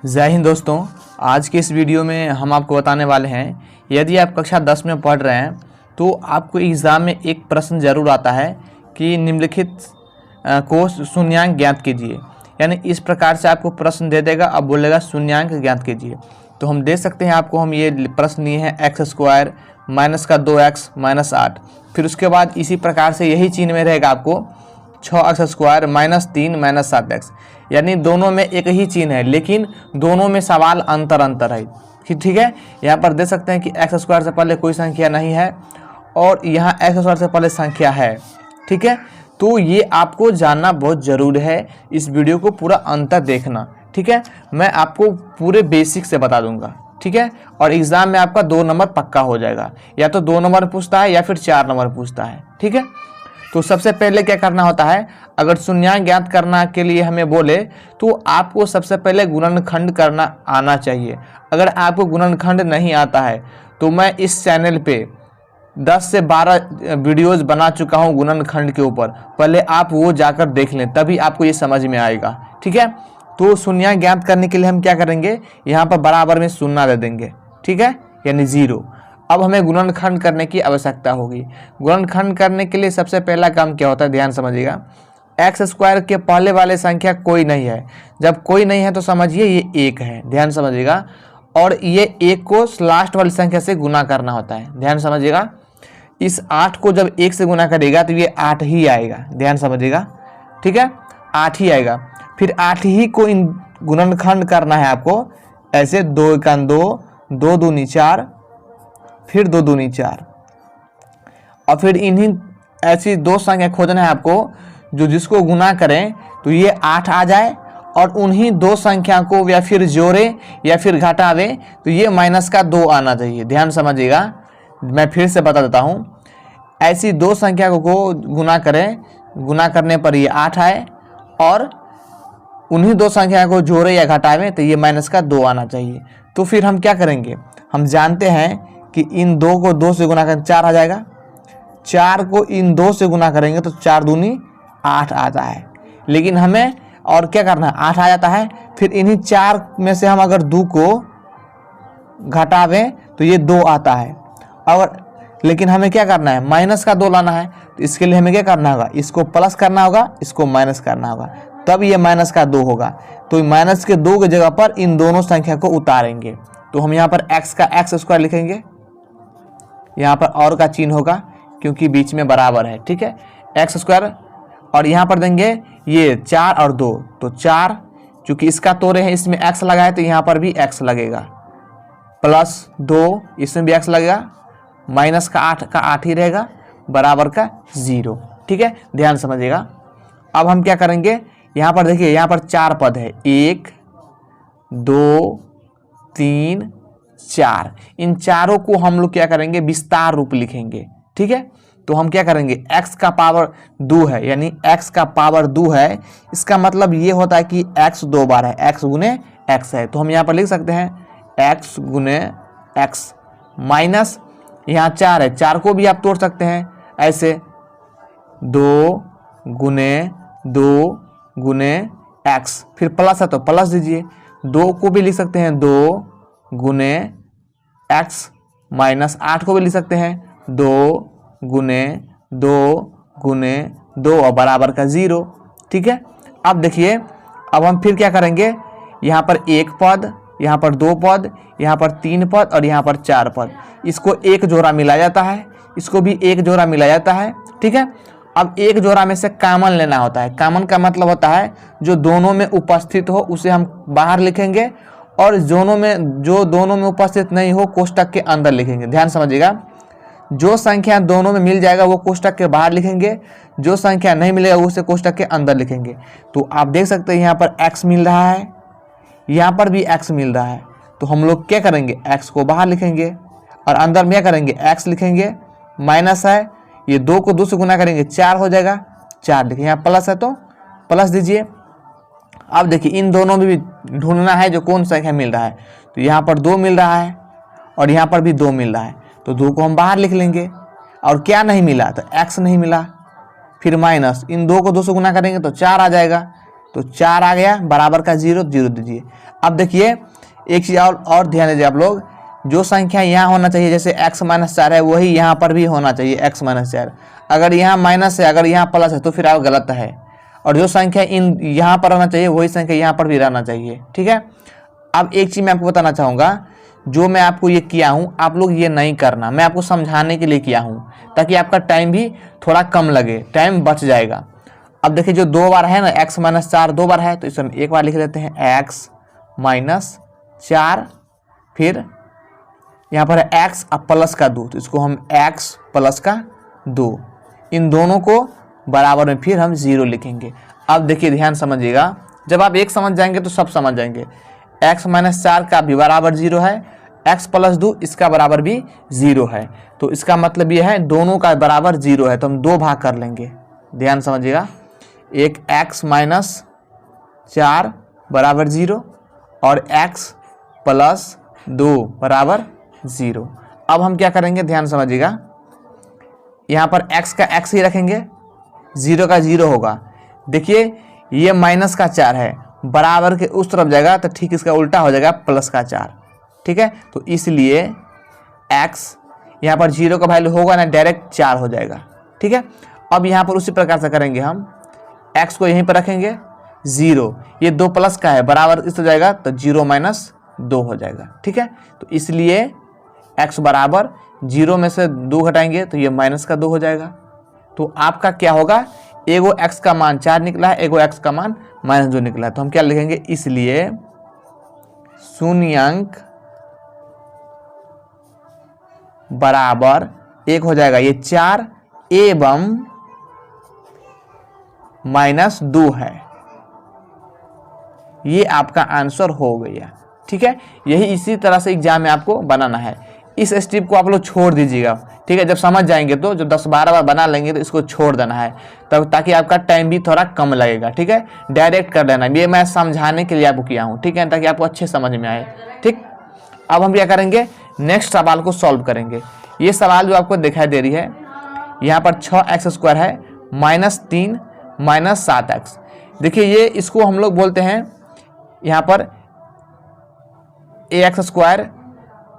जय हिंद दोस्तों। आज के इस वीडियो में हम आपको बताने वाले हैं, यदि आप कक्षा 10 में पढ़ रहे हैं तो आपको एग्ज़ाम में एक प्रश्न ज़रूर आता है कि निम्नलिखित को शून्यांक ज्ञात कीजिए। यानी इस प्रकार से आपको प्रश्न दे देगा, अब बोलेगा शून्यांक ज्ञात कीजिए। तो हम दे सकते हैं आपको, हम ये प्रश्न लिए हैं x² माइनस का 2x माइनस 8। फिर उसके बाद इसी प्रकार से यही चिन्ह में रहेगा आपको 6x² माइनस 3 माइनस 7x। यानी दोनों में एक ही चिन्ह है, लेकिन दोनों में सवाल अंतर है। ठीक है, यहाँ पर दे सकते हैं कि x² से पहले कोई संख्या नहीं है और यहाँ x² से पहले संख्या है। ठीक है, तो ये आपको जानना बहुत ज़रूरी है। इस वीडियो को पूरा अंत तक देखना। ठीक है, मैं आपको पूरे बेसिक से बता दूंगा। ठीक है, और एग्ज़ाम में आपका 2 नंबर पक्का हो जाएगा, या तो 2 नंबर पूछता है या फिर 4 नंबर पूछता है। ठीक है, तो सबसे पहले क्या करना होता है, अगर शून्यांक ज्ञात करना के लिए हमें बोले तो आपको सबसे पहले गुणनखंड करना आना चाहिए। अगर आपको गुणनखंड नहीं आता है तो मैं इस चैनल पे 10 से 12 वीडियोज़ बना चुका हूँ गुणनखंड के ऊपर, पहले आप वो जाकर देख लें, तभी आपको ये समझ में आएगा। ठीक है, तो शून्यांक ज्ञात करने के लिए हम क्या करेंगे, यहाँ पर बराबर में शून्य दे देंगे। ठीक है, यानी 0। अब हमें गुणनखंड करने की आवश्यकता होगी। गुणनखंड करने के लिए सबसे पहला काम क्या होता है, ध्यान समझिएगा। x² के पहले वाले संख्या कोई नहीं है। जब कोई नहीं है तो समझिए ये 1 है, ध्यान समझिएगा। और ये 1 को लास्ट वाली संख्या से गुना करना होता है, ध्यान समझिएगा। इस 8 को जब 1 से गुना करेगा तो ये 8 ही आएगा, ध्यान समझिएगा। ठीक है, 8 ही आएगा। फिर 8 ही को इन गुणनखंड करना है आपको, ऐसे 2 × 2, 2 दूनी 4, फिर 2 दूनी 4, और फिर इन्हीं ऐसी 2 संख्या खोजना है आपको जो जिसको गुना करें तो ये 8 आ जाए, और उन्हीं 2 संख्या को या फिर जोड़े या फिर घटावे तो ये -2 आना चाहिए, ध्यान समझिएगा। मैं फिर से बता देता हूँ, ऐसी 2 संख्या को गुना करें, गुना करने पर ये 8 आए, और उन्हीं 2 संख्या को जोड़े या घटावें तो ये -2 आना चाहिए। तो फिर हम क्या करेंगे, हम जानते हैं कि इन 2 को 2 से गुना करें 4 आ जाएगा, 4 को इन 2 से गुना करेंगे तो 4 दूनी 8 आता है। लेकिन हमें और क्या करना है, 8 आ जाता है, फिर इन्हीं 4 में से हम अगर 2 को घटावें तो ये 2 आता है। और लेकिन हमें क्या करना है, -2 लाना है। तो इसके लिए हमें क्या करना होगा, इसको प्लस करना होगा, इसको माइनस करना होगा, तब ये -2 होगा। तो -2 की जगह पर इन दोनों संख्या को उतारेंगे। तो हम यहाँ पर x का x² लिखेंगे, यहाँ पर और का चिन्ह होगा क्योंकि बीच में बराबर है। ठीक है, x², और यहाँ पर देंगे ये 4 और 2, तो 4, चूँकि इसका तोड़े हैं इसमें x लगा है तो यहाँ पर भी x लगेगा, +2 इसमें भी x लगेगा, -8 का 8 ही रहेगा, बराबर का 0। ठीक है, ध्यान समझिएगा। अब हम क्या करेंगे, यहाँ पर देखिए, यहाँ पर 4 पद है, 1 2 3 4। इन चारों को हम लोग क्या करेंगे, विस्तार रूप लिखेंगे। ठीक है, तो हम क्या करेंगे, x का पावर 2 है, यानी x का पावर 2 है। इसका मतलब ये होता है कि x 2 बार है, x गुने x है। तो हम यहाँ पर लिख सकते हैं x गुने x, माइनस यहाँ 4 है, 4 को भी आप तोड़ सकते हैं ऐसे, 2 गुने x, फिर प्लस है तो प्लस दीजिए। 2 को भी लिख सकते हैं 2 गुने x, माइनस 8 को भी लिख सकते हैं 2 गुने 2 और बराबर का 0। ठीक है, अब देखिए, अब हम फिर क्या करेंगे, यहाँ पर 1 पद, यहाँ पर 2 पद, यहाँ पर 3 पद और यहाँ पर 4 पद, इसको एक जोड़ा मिला जाता है, इसको भी एक जोड़ा मिला जाता है। ठीक है, अब एक जोड़ा में से कॉमन लेना होता है। कॉमन का मतलब होता है जो दोनों में उपस्थित हो उसे हम बाहर लिखेंगे, और जो दोनों में उपस्थित नहीं हो कोष्टक के अंदर लिखेंगे। ध्यान समझिएगा, जो संख्या दोनों में मिल जाएगा वो कोष्टक के बाहर लिखेंगे, जो संख्या नहीं मिलेगा उसे कोष्टक के अंदर लिखेंगे। तो आप देख सकते हैं यहाँ पर x मिल रहा है, यहाँ पर भी x मिल रहा है, तो हम लोग क्या करेंगे, x को बाहर लिखेंगे और अंदर में क्या करेंगे, x लिखेंगे। माइनस है, ये 2 को 2 से गुना करेंगे 4 हो जाएगा, 4 लिखेंगे। यहाँ प्लस है तो प्लस दीजिए। अब देखिए, इन दोनों में भी ढूंढना है जो कौन संख्या मिल रहा है, तो यहाँ पर 2 मिल रहा है और यहाँ पर भी 2 मिल रहा है, तो 2 को हम बाहर लिख लेंगे। और क्या नहीं मिला, तो x नहीं मिला, फिर माइनस, इन 2 को 2 से गुना करेंगे तो 4 आ जाएगा, तो 4 आ गया, बराबर का 0, 0 दीजिए। अब देखिए एक चीज़ और ध्यान दीजिए आप लोग, जो संख्या यहाँ होना चाहिए जैसे x - 4 है वही यहाँ पर भी होना चाहिए x - 4। अगर यहाँ माइनस है, अगर यहाँ प्लस है तो फिर आप गलत है। और जो संख्या इन यहाँ पर रहना चाहिए वही संख्या यहाँ पर भी रहना चाहिए, ठीक है। अब एक चीज़ मैं आपको बताना चाहूँगा, जो मैं आपको ये किया हूँ आप लोग ये नहीं करना, मैं आपको समझाने के लिए किया हूँ ताकि आपका टाइम भी थोड़ा कम लगे, टाइम बच जाएगा। अब देखिए जो 2 बार है ना, x - 4 2 बार है तो इसमें एक बार लिख देते हैं x - 4, फिर यहाँ पर है x अब प्लस का 2 तो इसको हम x प्लस का 2, इन दोनों को बराबर में फिर हम 0 लिखेंगे। अब देखिए ध्यान समझिएगा, जब आप एक समझ जाएंगे तो सब समझ जाएंगे। x - 4 का भी बराबर 0 है, x प्लस 2 इसका बराबर भी 0 है, तो इसका मतलब ये है दोनों का बराबर 0 है, तो हम 2 भाग कर लेंगे। ध्यान समझिएगा, एक x - 4 बराबर 0 और x प्लस 2 बराबर 0। अब हम क्या करेंगे, ध्यान समझिएगा, यहाँ पर x का x ही रखेंगे, 0 का 0 होगा। देखिए ये माइनस का 4 है, बराबर के उस तरफ जाएगा तो ठीक इसका उल्टा हो जाएगा प्लस का 4, ठीक है। तो इसलिए x यहाँ पर 0 का वैल्यू होगा ना, डायरेक्ट 4 हो जाएगा, ठीक है। अब यहाँ पर उसी प्रकार से करेंगे, हम x को यहीं पर रखेंगे 0, ये 2 प्लस का है, बराबर इस तरफ जाएगा तो 0 - 2 हो जाएगा, ठीक है। तो इसलिए x बराबर 0 में से 2 घटाएंगे तो ये माइनस का 2 हो जाएगा। तो आपका क्या होगा, एगो x का मान 4 निकला है, एगो x का मान -2 निकला है, तो हम क्या लिखेंगे, इसलिए शून्यांक बराबर 1 हो जाएगा, ये 4 एवं -2 है, ये आपका आंसर हो गया, ठीक है। यही इसी तरह से एग्जाम में आपको बनाना है। इस स्टेप को आप लोग छोड़ दीजिएगा, ठीक है। जब समझ जाएंगे तो जो 10-12 बार बना लेंगे तो इसको छोड़ देना है, तब ताकि आपका टाइम भी थोड़ा कम लगेगा, ठीक है। डायरेक्ट कर देना, ये मैं समझाने के लिए आपको किया हूँ, ठीक है, ताकि आपको अच्छे समझ में आए, ठीक। अब हम क्या करेंगे, नेक्स्ट सवाल को सॉल्व करेंगे। ये सवाल जो आपको दिखाई दे रही है, यहाँ पर 6x² है -3 -7x। देखिए ये इसको हम लोग बोलते हैं यहाँ पर ax²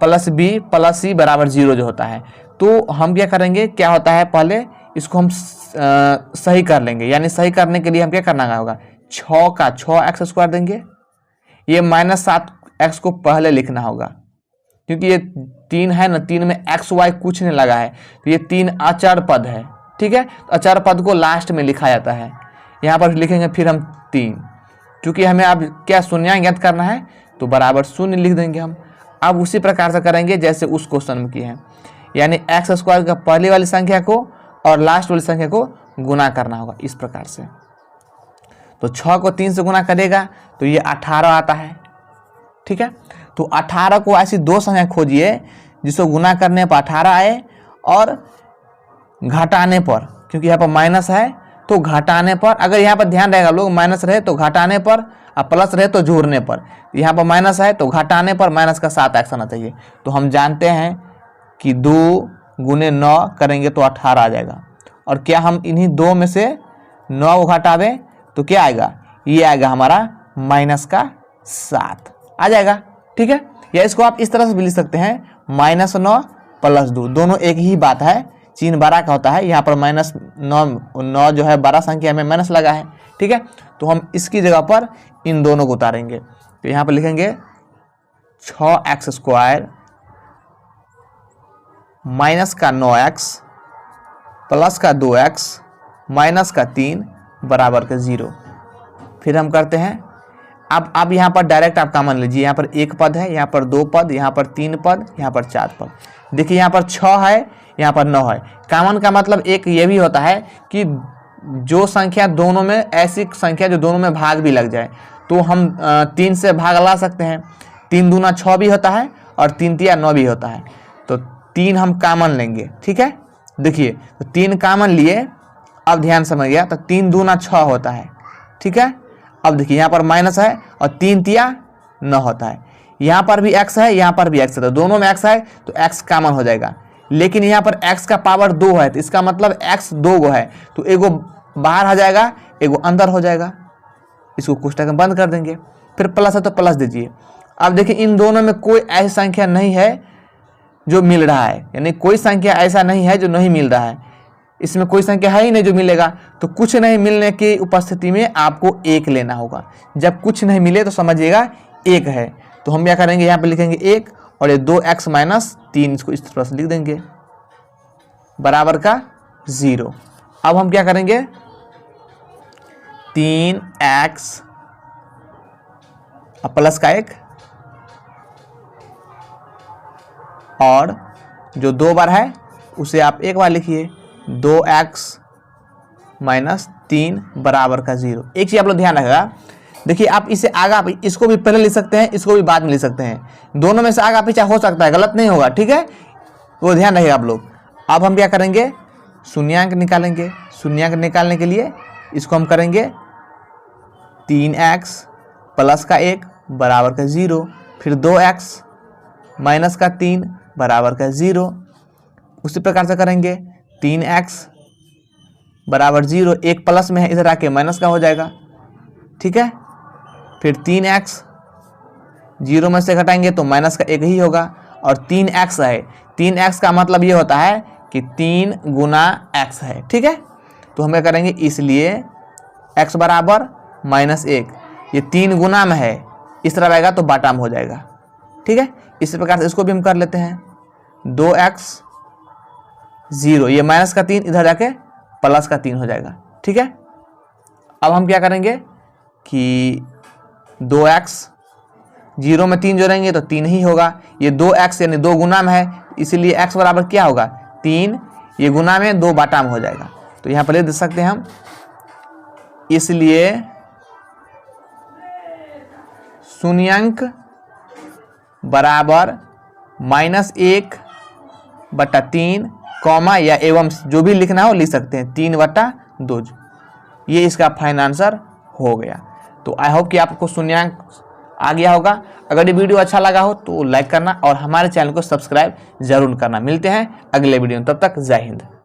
+ b + c बराबर 0 जो होता है। तो हम क्या करेंगे, क्या होता है, पहले इसको हम सही कर लेंगे, यानी सही करने के लिए हम क्या करना होगा, 6 का 6x² देंगे, ये -7x को पहले लिखना होगा, क्योंकि ये 3 है ना, 3 में x y कुछ नहीं लगा है, तो ये 3 अचर पद है, ठीक है। तो अचर पद को लास्ट में लिखा जाता है, यहाँ पर लिखेंगे फिर हम 3, क्योंकि हमें अब क्या शून्यांक ज्ञात करना है, तो बराबर 0 लिख देंगे हम। अब उसी प्रकार से करेंगे जैसे उस क्वेश्चन में किए हैं, यानी x² का पहले वाली संख्या को और लास्ट वाली संख्या को गुना करना होगा इस प्रकार से। तो 6 को 3 से गुना करेगा तो ये 18 आता है, ठीक है। तो 18 को ऐसी 2 संख्या खोजिए जिसको गुना करने पर 18 आए और घटाने पर, क्योंकि यहाँ पर माइनस है तो घटाने पर, अगर यहाँ पर ध्यान रहेगा लोग, माइनस रहे तो घटाने पर और प्लस रहे तो जोड़ने पर। यहाँ पर माइनस है तो घटाने पर माइनस का 7x आना चाहिए। तो हम जानते हैं कि 2 × 9 करेंगे तो 18 आ जाएगा, और क्या हम इन्हीं 2 में से 9 को घटावें तो क्या आएगा, ये आएगा हमारा -7 आ जाएगा, ठीक है। या इसको आप इस तरह से भी लिख सकते हैं, -9 + 2, दोनों एक ही बात है, चिन्ह बड़ा का होता है। यहाँ पर -9 जो है बड़ा संख्या में माइनस लगा है, ठीक है। तो हम इसकी जगह पर इन दोनों को उतारेंगे, तो यहाँ पर लिखेंगे 6x² माइनस का 9x प्लस का 2x माइनस का 3 बराबर का 0। फिर हम करते हैं, अब यहाँ पर डायरेक्ट आप कॉमन लीजिए, यहाँ पर 1 पद है, यहाँ पर 2 पद, यहाँ पर 3 पद, यहाँ पर 4 पद। देखिए यहाँ पर 6 है, यहाँ पर 9 है। कॉमन का मतलब एक ये भी होता है कि जो संख्या दोनों में, ऐसी संख्या जो दोनों में भाग भी लग जाए, तो हम 3 से भाग ला सकते हैं। 3 दूना 6 भी होता है और 3 तिया 9 भी होता है, तो 3 हम कॉमन लेंगे, ठीक है। देखिए तो 3 कॉमन लिए, अब ध्यान समझ गया, तो 3 दूना 6 होता है, ठीक है। अब देखिए यहाँ पर माइनस है और 3 तिया 9 होता है, यहाँ पर भी x है, यहाँ पर भी x है, तो दोनों में x है तो x कॉमन हो जाएगा। लेकिन यहाँ पर x का पावर 2 है, तो इसका मतलब x 2 गो है, तो एगो बाहर आ जाएगा, एगो अंदर हो जाएगा, इसको कोष्टक में बंद कर देंगे, फिर प्लस है तो प्लस दीजिए। अब देखिए इन दोनों में कोई ऐसी संख्या नहीं है जो मिल रहा है, यानी कोई संख्या ऐसा नहीं है जो नहीं मिल रहा है, इसमें कोई संख्या है ही नहीं जो मिलेगा। तो कुछ नहीं मिलने की उपस्थिति में आपको एक लेना होगा। जब कुछ नहीं मिले तो समझिएगा एक है। तो हम क्या करेंगे, यहाँ पे लिखेंगे एक और ये 2x माइनस 3, इसको इस तरह से लिख देंगे बराबर का 0। अब हम क्या करेंगे, 3x प्लस का 1 और जो 2 बार है उसे आप एक बार लिखिए, 2x माइनस 3 बराबर का 0। एक चीज आप लोग ध्यान रखिएगा, देखिए आप इसे आगा इसको भी पहले लिख सकते हैं, इसको भी बाद में लिख सकते हैं, दोनों में से आगा पीछा हो सकता है, गलत नहीं होगा, ठीक है, वो ध्यान रखिएगा आप लोग। अब हम क्या करेंगे, शून्यांक निकालेंगे। शून्यांक निकालने के लिए इसको हम करेंगे 3x प्लस का 1 बराबर का 0, फिर 2x माइनस का 3 बराबर का 0। उसी प्रकार से करेंगे 3x बराबर 0, एक प्लस में है इधर आके माइनस का हो जाएगा, ठीक है। फिर 3x 0 में से घटाएंगे तो माइनस का 1 ही होगा, और 3x है, 3x का मतलब ये होता है कि 3 गुना x है, ठीक है। तो हम क्या करेंगे, इसलिए x बराबर -1, ये 3 गुना में है, इस तरह रहेगा तो बाटा में हो जाएगा, ठीक है। इसी प्रकार से इसको भी हम कर लेते हैं, 2x 0, ये माइनस का 3 इधर जाके प्लस का 3 हो जाएगा, ठीक है। अब हम क्या करेंगे कि 2x 0 में 3 जोड़ेंगे तो 3 ही होगा, ये 2x यानी 2 गुना में है, इसीलिए x बराबर क्या होगा 3, ये गुना में 2 बाटा में हो जाएगा। तो यहाँ पर लिख सकते हैं हम, इसलिए शून्यांक बराबर -1/3 कॉमा या एवं जो भी लिखना हो लिख सकते हैं 3/2। ये इसका फाइनल आंसर हो गया। तो आई होप कि आपको शून्यांक आ गया होगा। अगर ये वीडियो अच्छा लगा हो तो लाइक करना और हमारे चैनल को सब्सक्राइब जरूर करना। मिलते हैं अगले वीडियो में, तब तक जय हिंद।